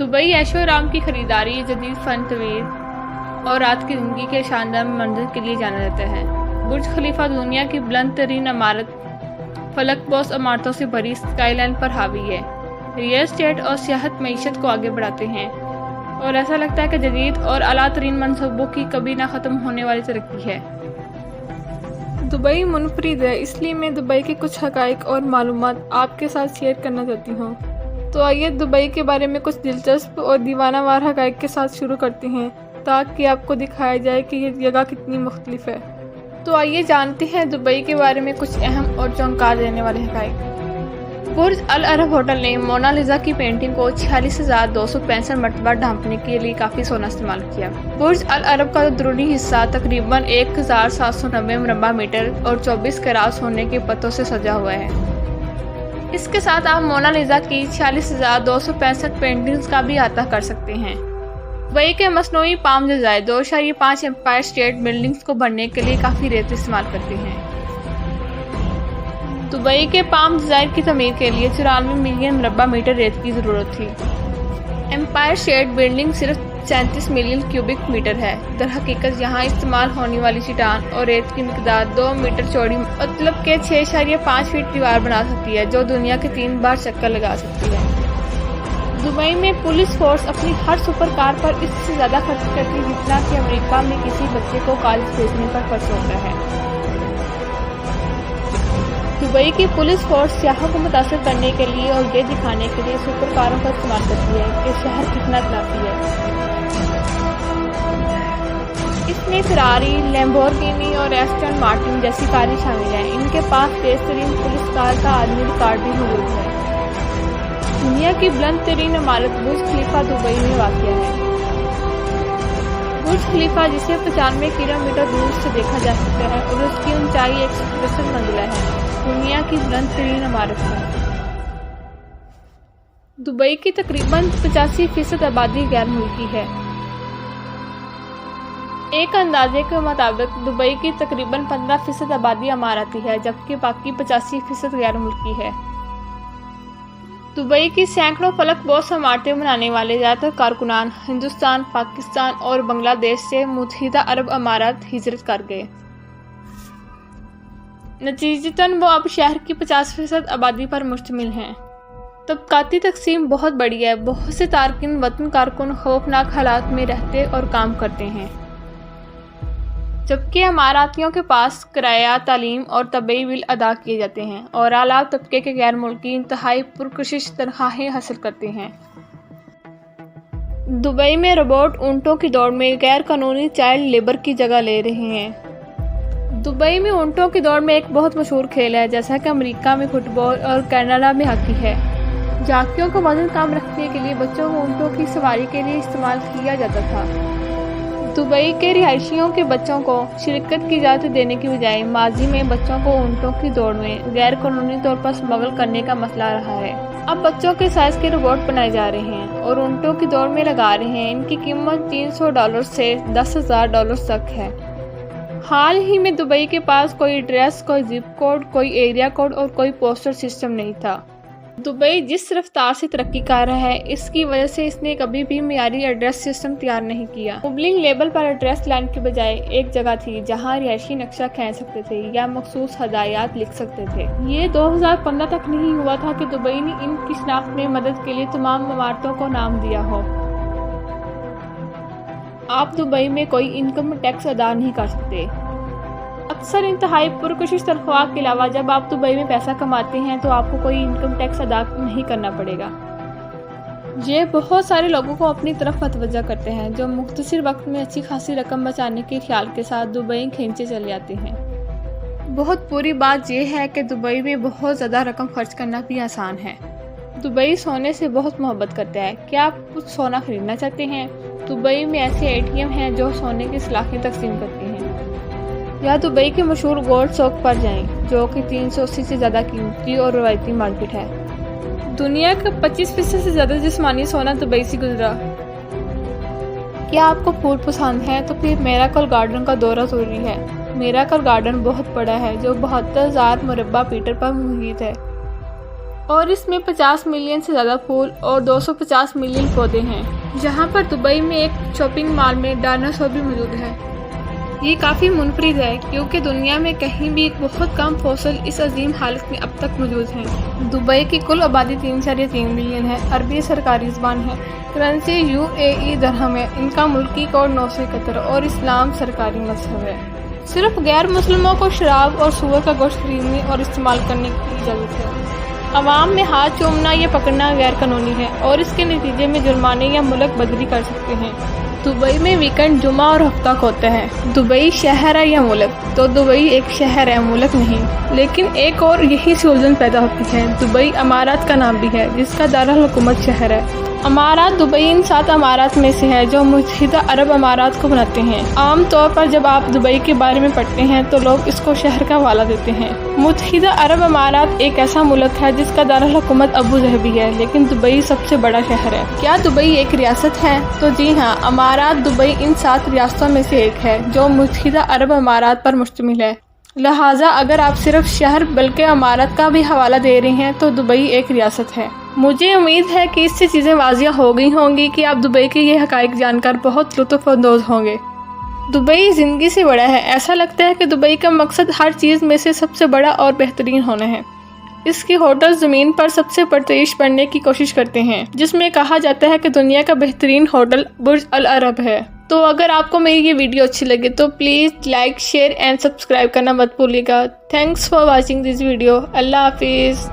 Dubai عیش و آرام کی خریداری، جدید فن تعمیر اور رات کی زندگی کے شاندار منظر کے لیے جانا جاتا ہے۔ برج خلیفہ دنیا کی بلند ترین عمارت فلک بوس عمارتوں سے بھری اسکائی لائن پر حاوی ہے۔ ریئل اسٹیٹ اور سیاحت معیشت کو آگے بڑھاتے ہیں اور ایسا لگتا ہے کہ جدید اور اعلیٰ ترین منصوبوں کی کبھی نہ ختم ہونے والی ترقی ہے۔ دبئی منفرد ہے، اس لیے میں دبئی کے کچھ حقائق اور معلومات آپ کے ساتھ شیئر کرنا چاہتی ہوں۔ تو آئیے دبئی کے بارے میں کچھ دلچسپ اور دیوانہ وار حقائق کے ساتھ شروع کرتے ہیں تاکہ آپ کو دکھایا جائے کہ یہ جگہ کتنی مختلف ہے۔ تو آئیے جانتے ہیں دبئی کے بارے میں کچھ اہم اور چونکا دینے والے حقائق۔ برج العرب ہوٹل نے مونا لیزا کی پینٹنگ کو 46,265 مرتبہ ڈھانپنے کے لیے کافی سونا استعمال کیا۔ برج العرب کا درونی حصہ تقریباً 1,790 مربع میٹر اور 24 کیرات سونے کے پتوں سے سجا ہوا ہے۔ اس کے ساتھ آپ مونا لیزا کی 46,265 پینٹنگز کا بھی احاطہ کر سکتے ہیں۔ دبئی کے مصنوعی پام جزائر 2.5 امپائر اسٹیٹ بلڈنگز کو بھرنے کے لیے کافی ریت استعمال کرتے ہیں۔ دبئی کے پام جزائر کی تعمیر کے لیے 94 ملین مربع میٹر ریت کی ضرورت تھی۔ امپائر اسٹیٹ بلڈنگ صرف 37 ملین کیوبک میٹر ہے۔ در حقیقت یہاں استعمال ہونے والی چٹان اور ریت کی مقدار 2 میٹر چوڑی مطلب کہ 6.5 فٹ دیوار بنا سکتی ہے، جو دنیا کے 3 بار چکر لگا سکتی ہے۔ دبئی میں پولیس فورس اپنی ہر سپر کار پر اس سے زیادہ خرچ کرتی ہے جتنا کہ امریکہ میں کسی بچے کو کالج بھیجنے پر خرچ ہوتا ہے۔ دبئی کی پولیس فورس سیاحوں کو متاثر کرنے کے لیے اور یہ دکھانے کے لیے سپر کاروں کا استعمال کرتی ہے کہ شہر کتنا تلافی ہے۔ اس میں فراری، لیمبورگینی اور ایسٹن مارٹن جیسی کاریں شامل ہیں۔ ان کے پاس تیز ترین پولیس کار کا عالمی ریکارڈ بھی موجود ہے۔ دنیا کی بلند ترین عمارت برج خلیفہ دبئی میں واقع ہے۔ برج خلیفہ جسے 95 کلومیٹر دور سے دیکھا جا سکتا ہے اور اس کی اونچائی 163 منزلہ ہے، دنیا کی بلند ترین عمارت ہے۔ دبئی کی تقریباً 85% آبادی غیر ملکی ہے۔ ایک اندازے کے مطابق دبئی کی تقریباً 15% آبادی اماراتی ہے، جبکہ باقی 85% غیر ملکی ہے۔ دبئی کی سینکڑوں فلک بوس عمارتیں بنانے والے زیادہ تر کارکنان ہندوستان، پاکستان اور بنگلہ دیش سے متحدہ عرب امارات ہجرت کر گئے۔ نتیجتاً وہ اب شہر کی 50% آبادی پر مشتمل ہیں۔ طبقاتی تقسیم بہت بڑی ہے۔ بہت سے تارکین وطن کارکن خوفناک حالات میں رہتے اور کام کرتے ہیں، جبکہ اماراتیوں کے پاس کرایہ، تعلیم اور طبی بل ادا کیے جاتے ہیں اور اعلیٰ طبقے کے غیر ملکی انتہائی پرکشش تنخواہیں حاصل کرتے ہیں۔ دبئی میں روبوٹ اونٹوں کی دوڑ میں غیر قانونی چائلڈ لیبر کی جگہ لے رہے ہیں۔ دبئی میں اونٹوں کی دوڑ میں ایک بہت مشہور کھیل ہے، جیسا کہ امریکہ میں فٹ بال اور کینیڈا میں ہاکی ہے۔ جاکیوں کو وزن کم رکھنے کے لیے بچوں کو اونٹوں کی سواری کے لیے استعمال کیا جاتا تھا۔ دبئی کے رہائشیوں کے بچوں کو شرکت کی اجازت دینے کی بجائے ماضی میں بچوں کو اونٹوں کی دوڑ میں غیر قانونی طور پر اسمگل کرنے کا مسئلہ رہا ہے۔ اب بچوں کے سائز کے روبوٹ بنائے جا رہے ہیں اور اونٹوں کی دوڑ میں لگا رہے ہیں۔ ان کی قیمت $300 سے $10,000 تک ہے۔ حال ہی میں دبئی کے پاس کوئی ایڈریس، کوئی زپ کوڈ، کوئی ایریا کوڈ اور کوئی پوسٹل سسٹم نہیں تھا۔ دبئی جس رفتار سے ترقی کر رہا ہے، اس کی وجہ سے اس نے کبھی بھی معیاری ایڈریس سسٹم تیار نہیں کیا۔ موبلنگ لیبل پر ایڈریس لائن کے بجائے ایک جگہ تھی جہاں رہائشی نقشہ کھینچ سکتے تھے یا مخصوص ہدایات لکھ سکتے تھے۔ یہ 2015 تک نہیں ہوا تھا کہ دبئی نے ان کی شناخت میں مدد کے لیے تمام عمارتوں کو نام دیا ہو۔ آپ دبئی میں کوئی انکم ٹیکس ادا نہیں کر سکتے۔ اکثر انتہائی پرکشش تنخواہ کے علاوہ جب آپ دبئی میں پیسہ کماتے ہیں تو آپ کو کوئی انکم ٹیکس ادا نہیں کرنا پڑے گا۔ یہ بہت سارے لوگوں کو اپنی طرف متوجہ کرتے ہیں جو مختصر وقت میں اچھی خاصی رقم بچانے کے خیال کے ساتھ دبئی کھینچے چلے جاتے ہیں۔ بہت بری بات یہ ہے کہ دبئی میں بہت زیادہ رقم خرچ کرنا بھی آسان ہے۔ دبئی سونے سے بہت محبت کرتا ہے۔ کیا آپ کچھ سونا خریدنا چاہتے ہیں؟ دبئی میں ایسے ATM ہیں جو سونے کی سلاخیں تقسیم کرتے ہیں۔ یا دبئی کے مشہور گولڈ سوق پر جائیں، جو کہ 380 سے زیادہ قیمتی اور روایتی مارکیٹ ہے۔ دنیا کا 25% سے زیادہ جسمانی سونا دبئی سے گزرا۔ کیا آپ کو پھول پسند ہے تو پھر میراکل گارڈن کا دورہ ضروری ہے۔ میراکل گارڈن بہت بڑا ہے جو 72,000 مربع میٹر پر محیط ہے اور اس میں 50 ملین سے زیادہ پھول اور 250 ملین پودے ہیں، جہاں پر دبئی میں ایک شاپنگ مال میں ڈائناسور بھی موجود ہے۔ یہ کافی منفرد ہے کیونکہ دنیا میں کہیں بھی بہت کم فوسل اس عظیم حالت میں اب تک موجود ہیں۔ دبئی کی کل آبادی 3.3 ملین ہے۔ عربی سرکاری زبان ہے۔ کرنسی UAE درہم ہے۔ ان کا ملکی کوڈ 971 اور اسلام سرکاری مذہب ہے۔ صرف غیر مسلموں کو شراب اور سور کا گوشت خریدنے اور استعمال کرنے کی اجازت ہے۔ عوام میں ہاتھ چومنا یا پکڑنا غیر قانونی ہے اور اس کے نتیجے میں جرمانے یا ملک بدری کر سکتے ہیں۔ دبئی میں ویکنڈ جمعہ اور ہفتہ کو ہوتا ہے۔ دبئی شہر ہے یا ملک؟ تو دبئی ایک شہر ہے، ملک نہیں۔ لیکن ایک اور یہی سی الجھن پیدا ہوتی ہے۔ دبئی امارات کا نام بھی ہے جس کا دارالحکومت شہر ہے۔ امارات دبئی ان 7 امارات میں سے ہے جو متحدہ عرب امارات کو بناتے ہیں۔ عام طور پر جب آپ دبئی کے بارے میں پڑھتے ہیں تو لوگ اس کو شہر کا حوالہ دیتے ہیں۔ متحدہ عرب امارات ایک ایسا ملک ہے جس کا دارالحکومت ابوظہبی ہے، لیکن دبئی سب سے بڑا شہر ہے۔ کیا دبئی ایک ریاست ہے؟ تو جی ہاں، امارات دبئی ان 7 ریاستوں میں سے ایک ہے جو متحدہ عرب امارات پر مشتمل ہے۔ لہٰذا اگر آپ صرف شہر بلکہ امارات کا بھی حوالہ دے رہے ہیں تو دبئی ایک ریاست ہے۔ مجھے امید ہے کہ اس سے چیزیں واضح ہو گئی ہوں گی کہ آپ دبئی کے یہ حقائق جان کر بہت لطف اندوز ہوں گے۔ دبئی زندگی سے بڑا ہے۔ ایسا لگتا ہے کہ دبئی کا مقصد ہر چیز میں سے سب سے بڑا اور بہترین ہونا ہے۔ اس کے ہوٹل زمین پر سب سے پرتعیش بننے کی کوشش کرتے ہیں، جس میں کہا جاتا ہے کہ دنیا کا بہترین ہوٹل برج العرب ہے۔ تو اگر آپ کو میری یہ ویڈیو اچھی لگے تو please like, share and subscribe کرنا مت بھولیے گا۔ Thanks for watching this video. Allah حافظ۔